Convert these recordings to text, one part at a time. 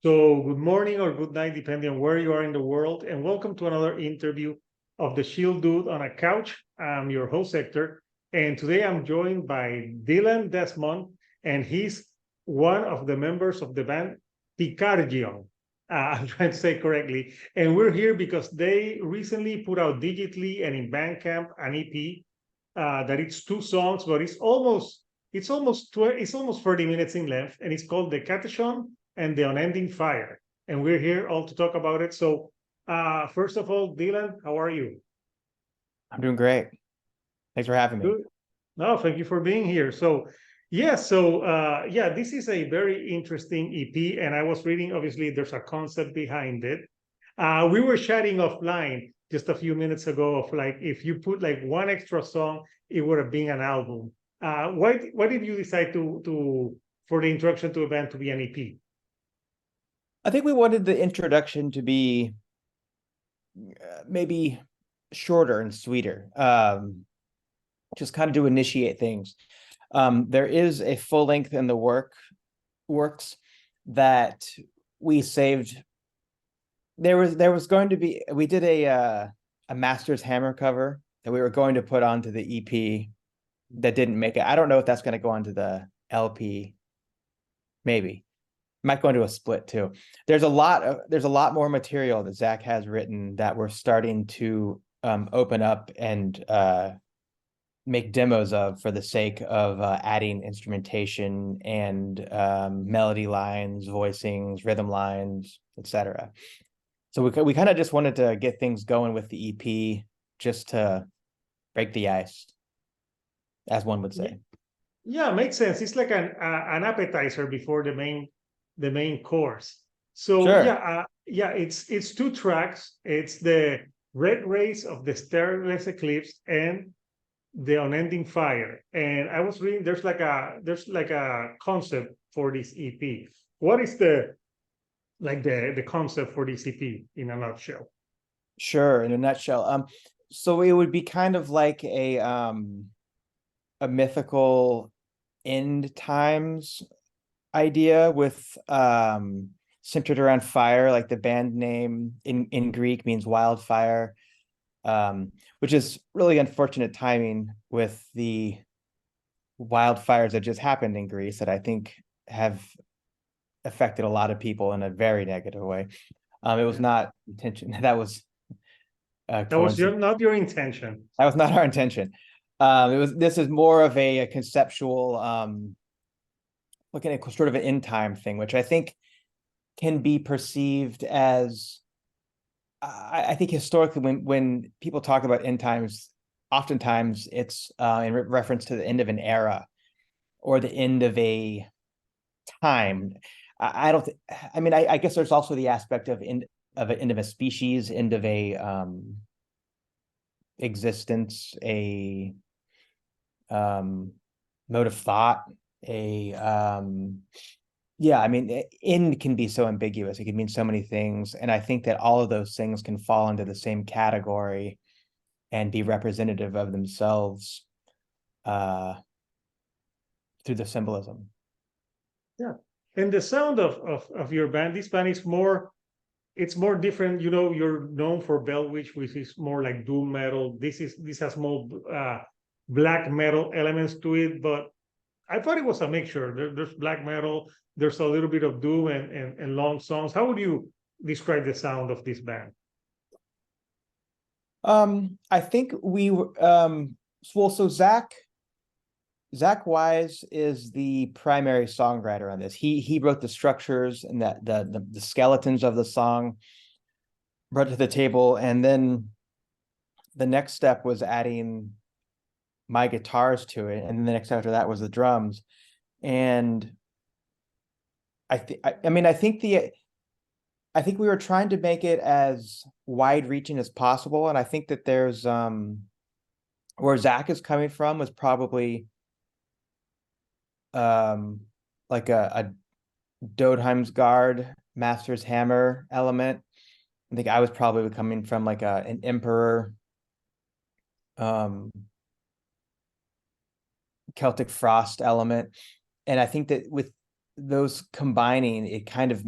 So, good morning or good night, depending on where you are in the world, and welcome to another interview of the Shield Dude on a Couch. I'm your host, Hector, and today I'm joined by D Desmond, and he's one of the members of the band Pyrkagion. I'm trying to say correctly, and we're here because they recently put out digitally and in Bandcamp an EP that it's two songs, but it's almost 30 minutes in length, and it's called the Katechon and the Unending Fire. And we're here all to talk about it. So, first of all, Dylan, how are you? I'm doing great. Thanks for having me. Good. No, thank you for being here. So this is a very interesting EP, and I was reading. Obviously, there's a concept behind it. We were chatting offline just a few minutes ago of like if you put like one extra song, it would have been an album. Why did you decide to for the introduction to a band to be an EP? I think we wanted the introduction to be maybe shorter and sweeter, just kind of to initiate things. There is a full length in the works that we saved. There was going to be, we did a Master's Hammer cover that we were going to put onto the EP that didn't make it. I don't know if that's going to go onto the LP. Maybe might go into a split too. There's a lot more material that Zach has written that we're starting to open up and make demos of for the sake of adding instrumentation and melody lines, voicings, rhythm lines, etc. So we kind of just wanted to get things going with the EP just to break the ice, as one would say. Yeah, makes sense. It's like an appetizer before the main course. So Sure. it's two tracks. It's the Red Rays of the Starless Eclipse and the Unending Fire. And I was reading there's like a concept for this EP. What is the concept for this EP in a nutshell? Sure, in a nutshell. So it would be kind of like a mythical end times idea with centered around fire, like the band name in Greek means wildfire, which is really unfortunate timing with the wildfires that just happened in Greece that I think have affected a lot of people in a very negative way. It was not intention. That was Not your intention. That was not our intention. This is more of a conceptual looking at sort of an end time thing, which I think can be perceived as I think historically when people talk about end times, oftentimes it's in reference to the end of an era or the end of a time. I don't I mean I guess there's also the aspect of an end of a species, end of a existence, a mode of thought, yeah, I mean, end can be so ambiguous. It can mean so many things. And I think that all of those things can fall into the same category and be representative of themselves through the symbolism. Yeah. And the sound of your band, this band is more it's more different. You know, you're known for Bell Witch, which is more like doom metal. This has more black metal elements to it, but I thought it was a mixture. There's black metal, there's a little bit of doom and long songs. How would you describe the sound of this band? I think so Zach Wise is the primary songwriter on this. He wrote the structures and the skeletons of the song, brought to the table, and then the next step was adding my guitars to it, and then the next after that was the drums. And I think we were trying to make it as wide reaching as possible, and I think that there's where Zach is coming from was probably like a Dodheim's Guard Master's Hammer element. I think I was probably coming from like an Emperor Celtic Frost element. And I think that with those combining, it kind of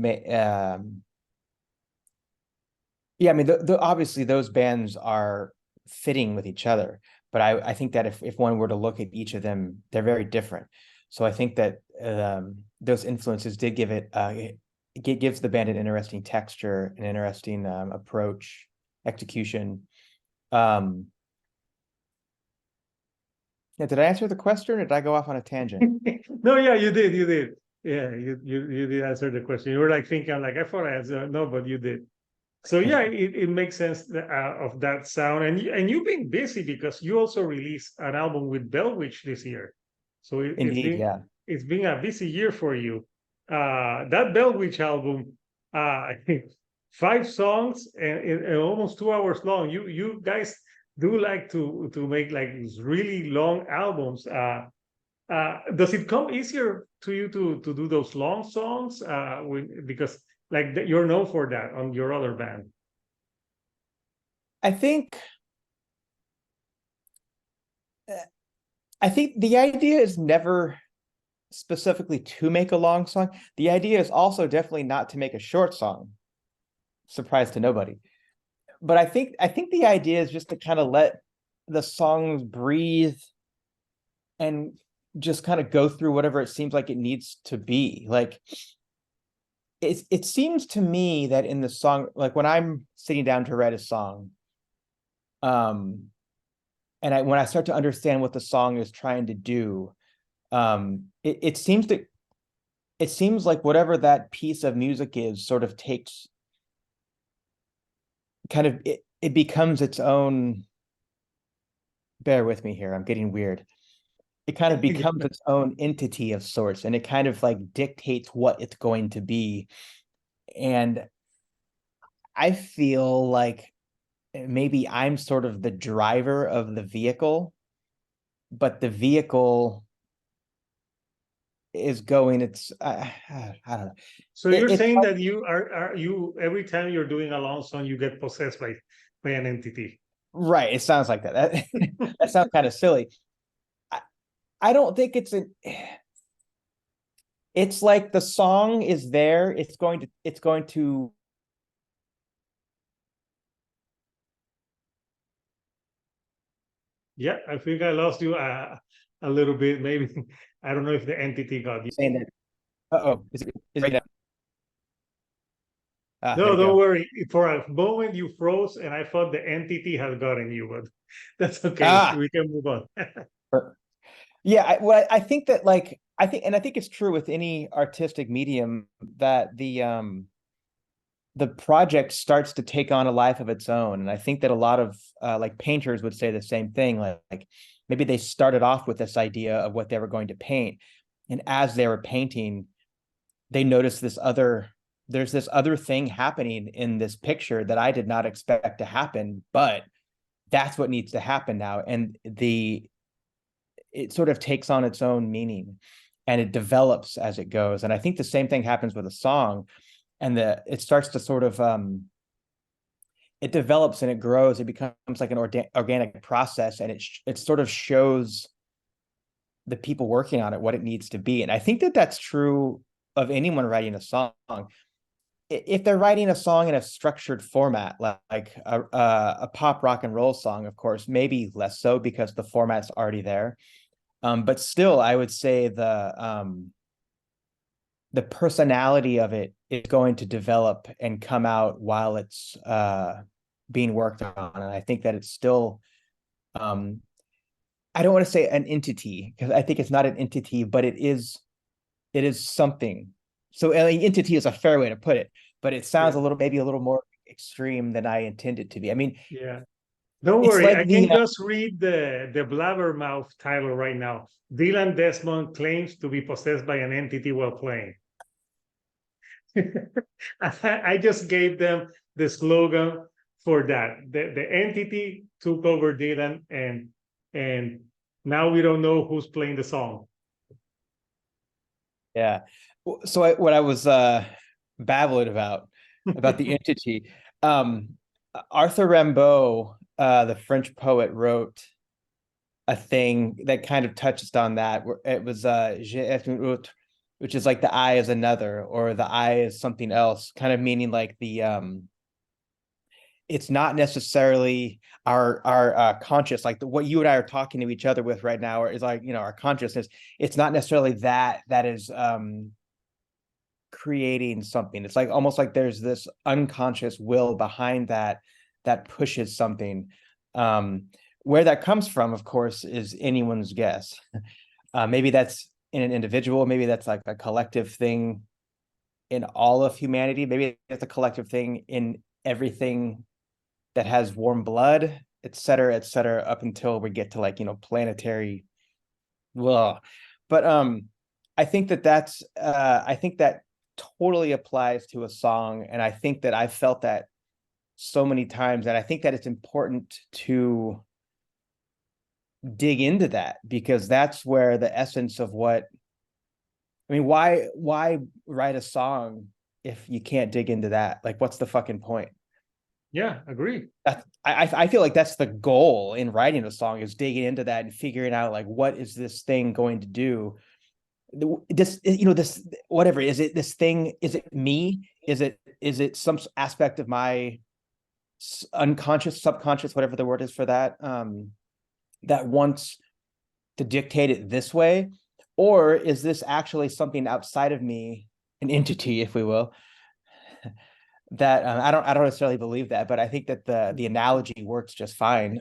yeah, I mean, obviously those bands are fitting with each other, but I think that if one were to look at each of them, they're very different. So I think that those influences did give it gives the band an interesting texture, an interesting approach, execution. Yeah, did I answer the question, or did I go off on a tangent? No, yeah, you did. Yeah, you did answer the question. You were like thinking, I'm like, I thought I answered. No, but you did. So yeah, it makes sense of that sound, and you've been busy because you also released an album with Bell Witch this year. So Indeed, yeah. it's been a busy year for you. That Bell Witch album, I think 5 songs and almost 2 hours long. You guys do like to make like these really long albums. Does it come easier to you to do those long songs? Because like you're known for that on your other band. I think I think the idea is never specifically to make a long song. The idea is also definitely not to make a short song. Surprise to nobody. But I think the idea is just to kind of let the songs breathe and just kind of go through whatever it seems like it needs to be. Like it seems to me that in the song, like when I'm sitting down to write a song, and when I start to understand what the song is trying to do, it seems like whatever that piece of music is sort of takes kind of it becomes its own. Bear with me here, I'm getting weird. It kind of becomes its own entity of sorts, and it kind of like dictates what it's going to be. And I feel like maybe I'm sort of the driver of the vehicle, but the vehicle is going, I don't know. So you're It's saying like, that you are you every time you're doing a long song, you get possessed by an entity. right, it sounds like that. That sounds kind of silly. I don't think it's like the song is there, it's going to Yeah, I think I lost you a little bit. Maybe I don't know if the entity got you. saying that. Uh-oh, is it there No, we don't go. worry. For a moment you froze, and I thought the entity had gotten you, but that's okay. Ah, We can move on. yeah, I think that, like, I think it's true with any artistic medium that the project starts to take on a life of its own. And I think that a lot of like painters would say the same thing. Like maybe they started off with this idea of what they were going to paint, and as they were painting, they noticed there's this other thing happening in this picture that I did not expect to happen, but that's what needs to happen now. And it sort of takes on its own meaning, and it develops as it goes. And I think the same thing happens with a song, and it starts to sort of it develops and it grows. It becomes like an organic process, and it sort of shows the people working on it what it needs to be. And I think that that's true of anyone writing a song. If they're writing a song in a structured format, like a pop rock and roll song, of course, maybe less so because the format's already there. But still, I would say the personality of it is going to develop and come out while it's being worked on. And I think that it's still, I don't want to say an entity, because I think it's not an entity, but it is something. So an entity is a fair way to put it, but it sounds Yeah. maybe a little more extreme than I intended to be. I mean, Yeah. Don't it's worry, like I can just read the blabbermouth title right now. D Desmond claims to be possessed by an entity while playing. I just gave them the slogan for that. The entity took over Dylan, and now we don't know who's playing the song. Yeah. So what I was babbling about the entity, Arthur Rimbaud, the French poet, wrote a thing that kind of touches on that. Where it was which is like the I is another, or the I is something else, kind of meaning like it's not necessarily our conscious, like what you and I are talking to each other with right now, or is like, our consciousness. It's not necessarily that is creating something. It's like almost like there's this unconscious will behind that pushes something. Where that comes from, of course, is anyone's guess. Maybe that's in an individual, maybe that's like a collective thing in all of humanity, maybe it's a collective thing in everything that has warm blood, et cetera, up until we get to like, planetary. Ugh. But I think that totally applies to a song. And I think that I felt that so many times. And I think that it's important to dig into that, because that's where the essence of why write a song if you can't dig into that? Like, what's the fucking point? Yeah, agree. I feel like that's the goal in writing a song, is digging into that and figuring out like, what is this thing going to do? This whatever, is it this thing? Is it me? Is it some aspect of my unconscious, subconscious, whatever the word is for that, that wants to dictate it this way? Or is this actually something outside of me, an entity, if we will, that I don't necessarily believe that, but I think that the analogy works just fine.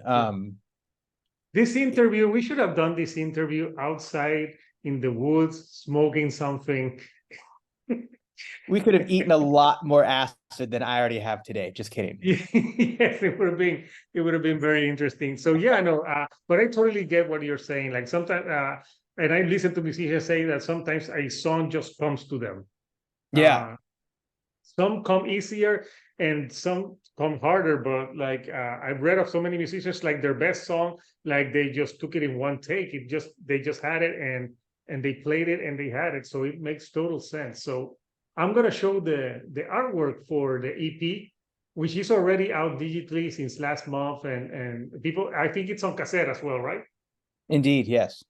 This interview, we should have done this interview outside in the woods, smoking something. We could have eaten a lot more acid than I already have today. Just kidding. Yes, it would have been very interesting. So yeah, no, but I totally get what you're saying. Like sometimes, and I listen to musicians say that sometimes a song just comes to them. Yeah. Some come easier and some come harder, but like I've read of so many musicians, like their best song, like they just took it in one take. They just had it, and they played it and they had it. So it makes total sense. So I'm gonna show the artwork for the EP, which is already out digitally since last month, and people, I think it's on cassette as well, right? Indeed, yes.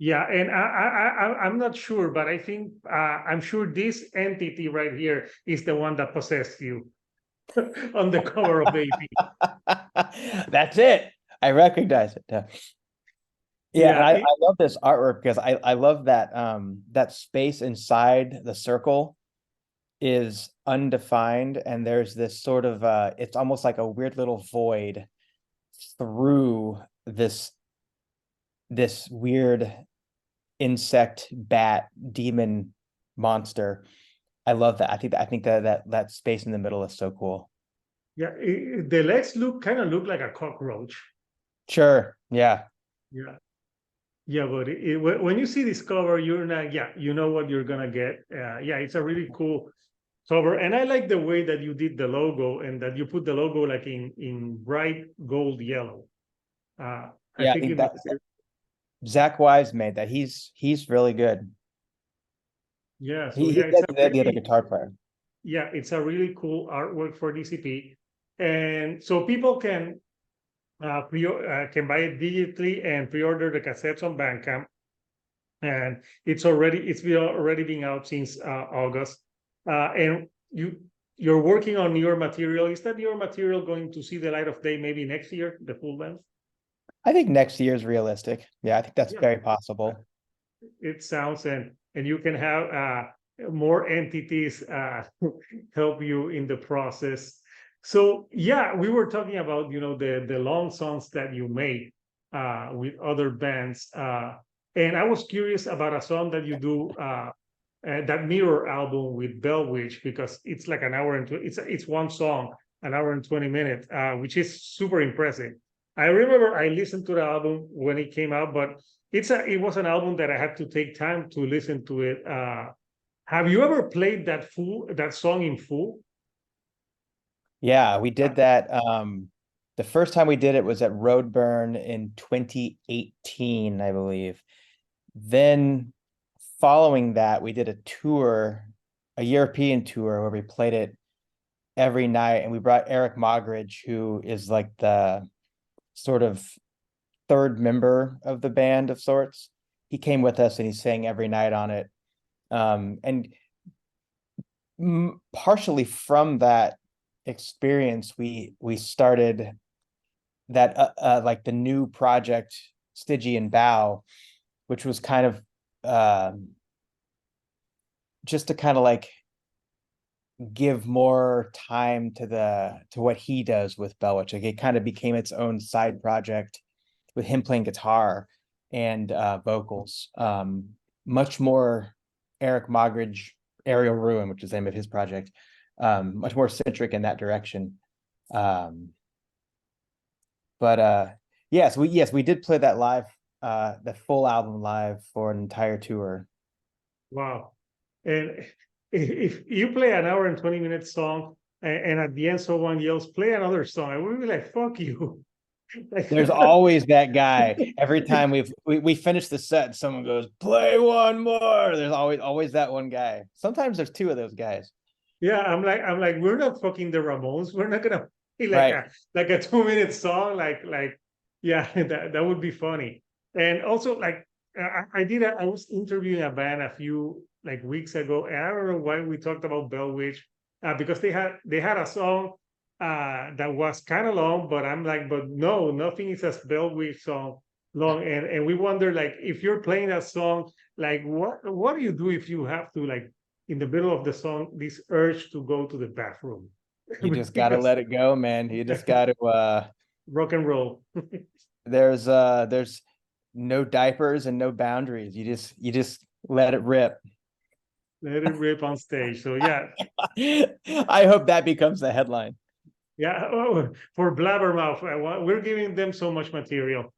Yeah, and I'm not sure, but I think I'm sure this entity right here is the one that possessed you on the cover of the EP. That's it. I recognize it. Yeah, and Yeah, I love this artwork because I love that that space inside the circle is undefined, and there's this sort of it's almost like a weird little void through this weird insect bat demon monster. I love that. I think that space in the middle is so cool. yeah. The legs kind of look like a cockroach. Sure. Yeah. Yeah, yeah, but when you see this cover, you're not. Yeah, you know what you're gonna get. Yeah, it's a really cool cover, and I like the way that you did the logo and that you put the logo like in bright gold yellow. I Yeah, I think think it that makes Zach Wise made that. He's really good. yeah. So He yeah, it's a the other really guitar player. yeah, it's a really cool artwork for DCP, and so people can buy it digitally and pre-order the cassettes on Bandcamp, and it's already been out since August, and you're working on your material. Is that your material going to see the light of day maybe next year, the full length? I think next year is realistic. Yeah, I think that's Yeah, very possible. it sounds, and you can have more entities help you in the process. So yeah, we were talking about the long songs that you made with other bands, and I was curious about a song that you do, that Mirror album with Bell Witch, because it's like an hour and it's one song, an hour and 20 minutes, which is super impressive. I remember I listened to the album when it came out, but it was an album that I had to take time to listen to it. Have you ever played that song in full? Yeah, we Uh, did that. The first time we did it was at Roadburn in 2018, I believe. Then following that, we did a tour, a European tour where we played it every night, and we brought Eric Mogridge, who is like the sort of third member of the band of sorts. He came with us and he sang every night on it. And partially from that experience, we started that like the new project Stygian Bow, which was kind of just to kind of like give more time to what he does with Bell Witch. Like it kind of became its own side project with him playing guitar and vocals. Much more Eric Mogridge, Aerial Ruin, which is the name of his project, much more centric in that direction. But yes, we did play that live, the full album live for an entire tour. Wow. And if you play an hour and 20 minute song and at the end someone yells, play another song, I would be like, fuck you. There's always that guy. Every time we finish the set, someone goes, play one more. There's always that one guy. Sometimes there's two of those guys. Yeah, I'm like, we're not fucking the Ramones. We're not gonna play Right. like a 2 minute song. Yeah, that would be funny. And also like I was interviewing a band a few like weeks ago, and I don't know why we talked about Bell Witch, because they had a song that was kind of long, but I'm like, but no, nothing is as Bell Witch song long. And we wonder like if you're playing that song, like what do you do if you have to like in the middle of the song this urge to go to the bathroom? You just gotta Because let it go, man. You just gotta rock and roll. there's no diapers and no boundaries. You just let it rip. Let it rip on stage. So yeah, I hope that becomes the headline. yeah. Oh, for Blabbermouth, we're giving them so much material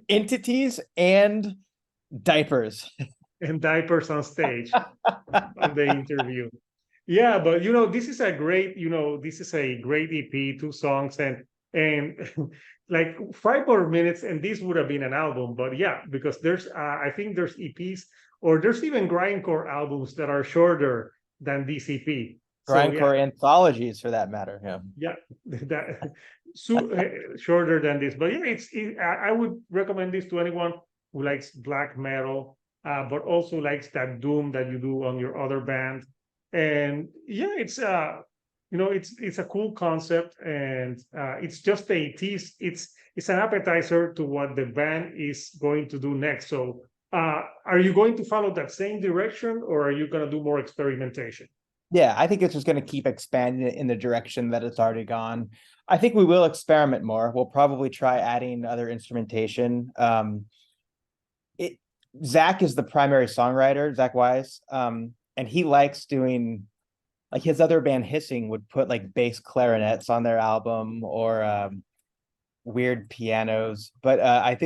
Entities and diapers. and diapers on stage on the interview. Yeah, but this is a great, this is a great EP, two songs and like 5 more minutes, and this would have been an album. But yeah, because there's I think there's EPs or there's even grindcore albums that are shorter than this EP. So yeah, Grindcore anthologies for that matter. Yeah. yeah, that shorter than this. But yeah, I would recommend this to anyone who likes black metal, but also likes that doom that you do on your other band. And yeah, it's a cool concept, and it's just it's an appetizer to what the band is going to do next. So are you going to follow that same direction, or are you going to do more experimentation? Yeah, I think it's just going to keep expanding it in the direction that it's already gone. I think we will experiment more. We'll probably try adding other instrumentation. It Zach is the primary songwriter, Zach Wise, and he likes doing like his other band Hissing would put like bass clarinets on their album or weird pianos. But I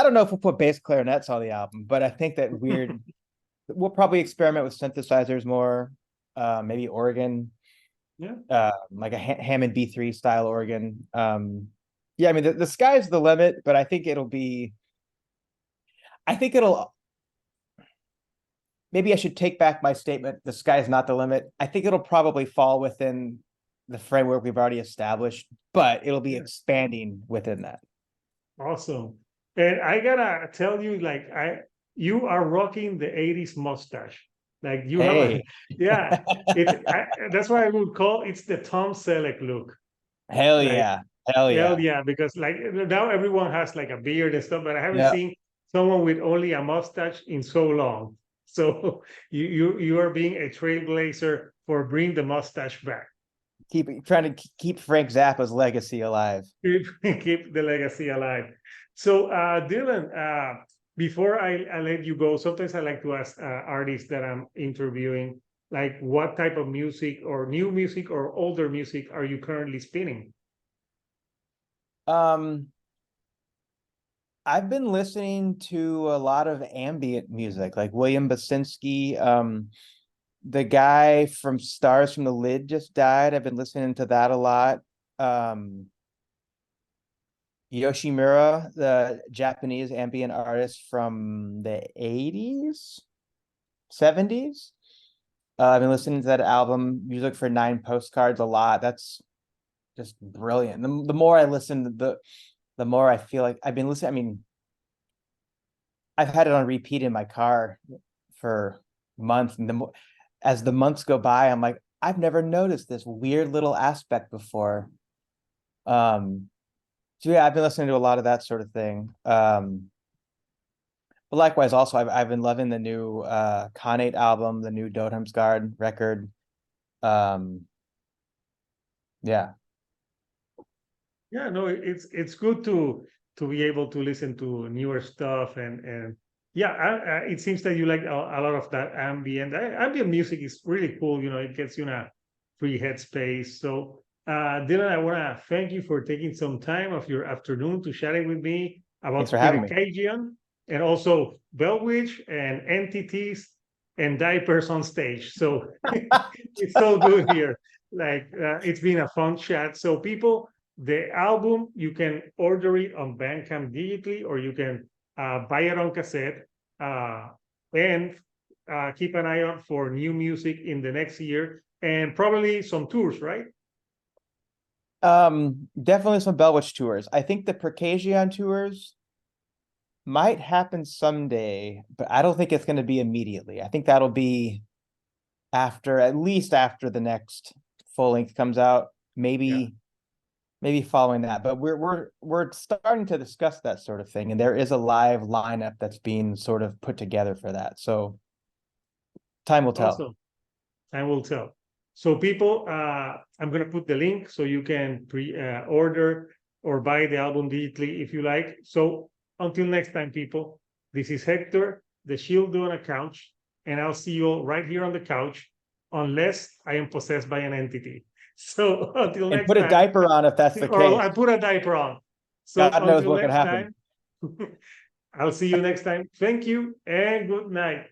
don't know if we'll put bass clarinets on the album, but I think that we'll probably experiment with synthesizers more, maybe organ, Yeah. like a Hammond B3 style organ. Yeah, I mean the sky's the limit, but I think it'll maybe I should take back my statement, the sky's not the limit. I think it'll probably fall within the framework we've already established, but it'll be expanding within that. Awesome. And I gotta tell you, like you are rocking the 80s mustache. Like you have Hey. yeah, that's why I would call it's the Tom Selleck look. Hell Like, yeah. Hell hell yeah. yeah, because like now everyone has like a beard and stuff, but I haven't Yeah. seen someone with only a mustache in so long. So you are being a trailblazer for bringing the mustache back. Trying to keep Frank Zappa's legacy alive. Keep the legacy alive. So, Dylan, before I let you go, sometimes I like to ask artists that I'm interviewing, like, what type of music or new music or older music are you currently spinning? Um, I've been listening to a lot of ambient music, like William Basinski. The guy from Stars from the Lid just died. I've been listening to that a lot. Um, Yoshimura, the Japanese ambient artist from the 80s, 70s. I've been listening to that album, Music for Nine Postcards, a lot. That's just brilliant. The more I listen, the more I feel like I've been listening. I mean, I've had it on repeat in my car for month, and as the months go by, I'm like, I've never noticed this weird little aspect before. So yeah, I've been listening to a lot of that sort of thing. But likewise, also I've been loving the new Khanate album, the new Dotemsgard record. Yeah. Yeah, no, it's good to be able to listen to newer stuff and yeah, it seems that you like a lot of that ambient. Ambient music is really cool. You know, it gets you in a free headspace. So, Dylan, I want to thank you for taking some time of your afternoon to chatting with me Thanks for about having me. Pyrkagion and also Bell Witch and entities and diapers on stage. So it's so good here. Like it's been a fun chat. So people, the album, you can order it on Bandcamp digitally, or you can buy it on cassette. And keep an eye out for new music in the next year and probably some tours, right? Definitely some Bell Witch tours. I think the Pyrkagion tours might happen someday, but I don't think it's going to be immediately. I think that'll be after, at least after the next full length comes out, Yeah. maybe following that. But we're starting to discuss that sort of thing, and there is a live lineup that's being sort of put together for that. So time will tell. Awesome. Time will tell. So people, I'm going to put the link so you can order or buy the album digitally if you like. So until next time, people, this is Hector, the Shield Dude on a couch, and I'll see you all right here on the couch, unless I am possessed by an entity. So until And next put a time, diaper on if that's the or I case. put a diaper on. So God knows until what could next happen. time, I'll see you next time. Thank you and good night.